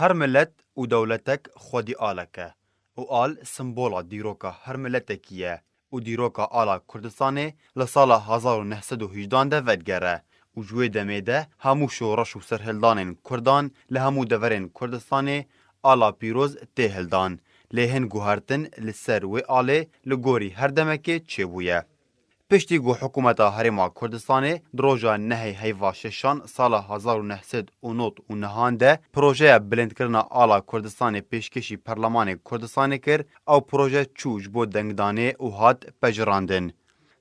هر ملت و دولتک خودی آلکه و آل سمبولا دیروکا هر ملتکیه و دیروکا آلا کردستانه لسالا 1918 ده ودگره و جوی دمیده همو شورش و سرهلدانین کردان لهمو دورین کردستانه آلا پیروز تهلدان لهن گوهرتن لسر و آله لگوری هر دمکه چه بویه. پشتی گو حکومتا هرما کردستانه دروجا نهی هیوا ششان سال 1909 و نهانده پروژه بلند کرنا آلا کردستانه پیشکشی پرلمان کردستانه کر او پروژه چوج بو دنگدانه و هاد پجراندن.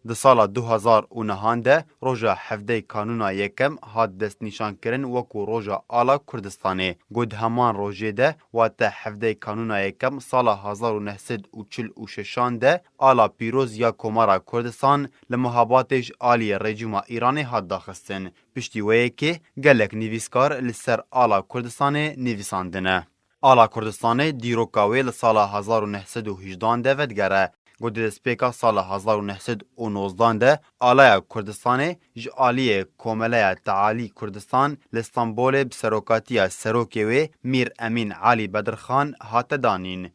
ده سال 2009 روژا هفته کانونا یکم هاد دست نشان کرن وکو روژا آلا کردستانه گود همان روژه ده و تا هفته کانونا یکم سال 1946 ده آلا پیروز یا کمارا کردستان لمحاباتش آلی رژیم ایران هاد داخستن پشتی ویه که گلک نویسکار لسر آلا کردستانه نویساندنه. آلا کردستانه دیروکاوی لسال 1918 ده ودگره گود دسپیکا سال 1919 ده آلای کردستانه جالی کومله تعالی کردستان لستانبول بسروکاتی سروکی و میر امین علی بدرخان هات دانین.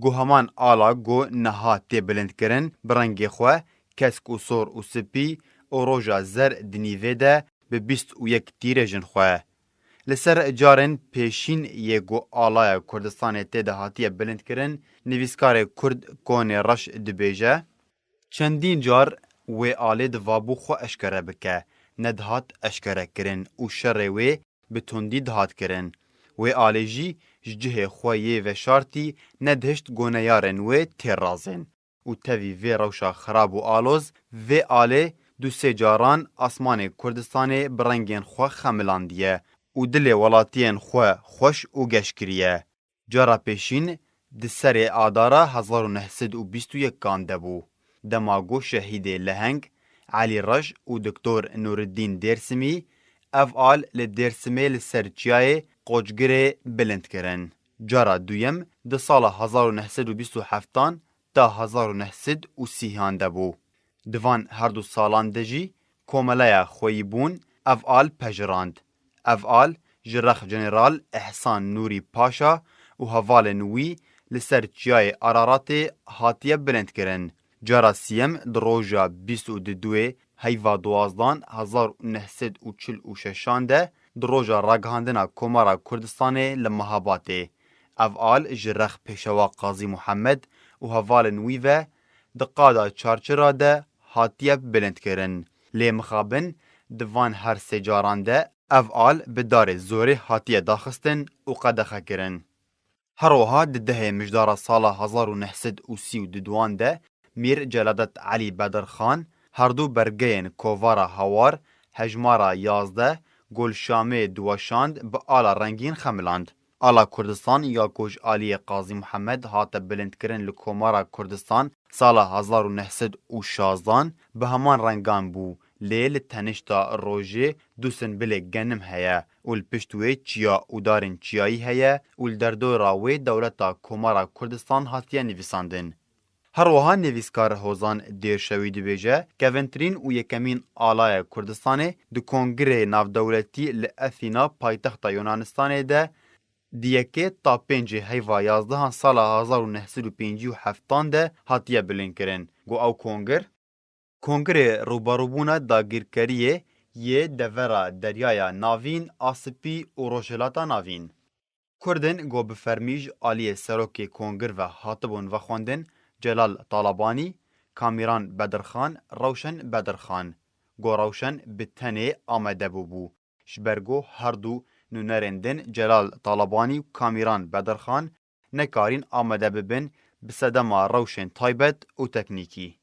گو همان آلا گو نها تی بلند کرن برنگی خواه کسک و سور و سپی و روژا زر دنیوه ده به 21 تیرجن خواه. لسر جارن پیشین یگو آلای کردستان تیده هاتیه بلند کرن نویسکار کرد کون رش دبیجه چندین جار و آلی دوابو خو اشکره بکه ندهات اشکره کرن و شر و بتوندی دهات کرن و آلی جی جه خویه و شارتی ندهشت گونه یارن و تیرازن و تاوی و روشا خراب و آلوز و آلی دو سه جاران آسمان کردستان برنگین خو خملاندیه و دل ولاتین خو خوش و گشکریه. جارا پیشین د سر آدارا 1921 کانده بو. دماغو شهید لهنگ علی رج و دکتور نوردین درسمی افعال لدرسمی لسرچیای قوچگره بلند کرن. جارا دویم د سال 1927 تا 1930 بو. دوان هر دو سالان دجی کوملای خویی بون افعال پجراند. افعال جرخ جنرال احسان نوری پاشا و حوال نوی لسر چیای ارارات هاتیه بلند کرن. جارا سیم دروژا 22 هیوا دوازدان 1946 ده دروژا راگهاندنا کمارا کردستان لمحاباته. افعال جرخ پیشوا قاضی محمد و حوال نوی و دقادا چارچرا ده هاتیه بلند کرن. لی مخابن دوان هر سه جاران ده افعال بدار زوری هاتیه داخستن و قدخه کرن. هروها ده مجدار سال 1932 ده میر جلادت علی بدرخان هر دو برگین کووارا هوار هجمارا 11 گلشامه دوشاند به آلا رنگین خملاند. آلا کردستان یا کوج آلی قاضی محمد هات بلند کرن لکومارا کردستان سال 1916 به همان رنگان بو. لیل تنشتا روژه دوسن بله گنم هیا اول پشتوی چیا و دارن چیایی هیا اول دردو راوی دولتا کمارا کردستان هاتیه نویساندن. هر وها نویسکار هوزان دیر شوی دبیجه کونترین و یکمین آلای کردستانه دو کنگره نافدولتی لأثینا پایتخت یونانستانه ده دیگه تا 5 هیوا 11 سال 1957 ده هاتیه بلند کرن. گو او کنگره روباروبونا داگیرکریه یه دورا دریایا ناوین آسپی و روشلاتا ناوین. کردن گو بفرمیج آلی سروک کنگر و هاتبون و خوندن جلال طالبانی، کامیران بدرخان، روشن بدرخان. گو روشن بتنه آمده بو. شبرگو هر دو نونرندن جلال طالبانی و کامیران بدرخان نکارین آمده ببن بسدما روشن تایبت و تکنیکی.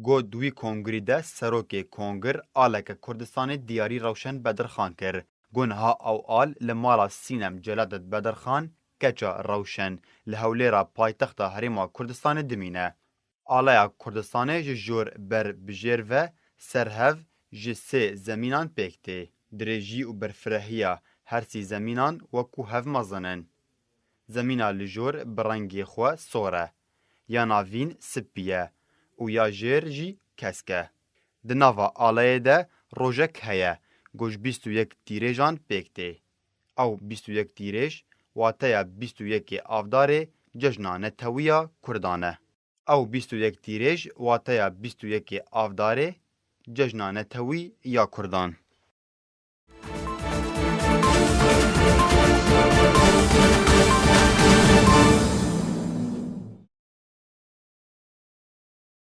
گو دوی کنگری ده سروک کنگر آلک کردستان دیاری روشن بدرخان کر. گونها او آل لمالا سینم جلادت بدرخان کچا روشن لحولیرا پایتخت هریما کردستان دمینه. آلیا کردستان جور بر بجیر و سرهو جسه زمینان پیکته. درجی و برفرهیا هر سی زمینان وکو هف مزنن. زمینا لجور برنگی خواه سوره. یا ناوین سپیه. و یا جیر جی کسکه. دناوا آلایه ده روژک هیا. گوش 21 تیرجان پیکته. او 21 تیرج واتیا 21 avdarê cejna Netewîya Kurdan e. Ew 21 tîrêj, wataye 21 avdarê cejna Netewî ya Kurdan.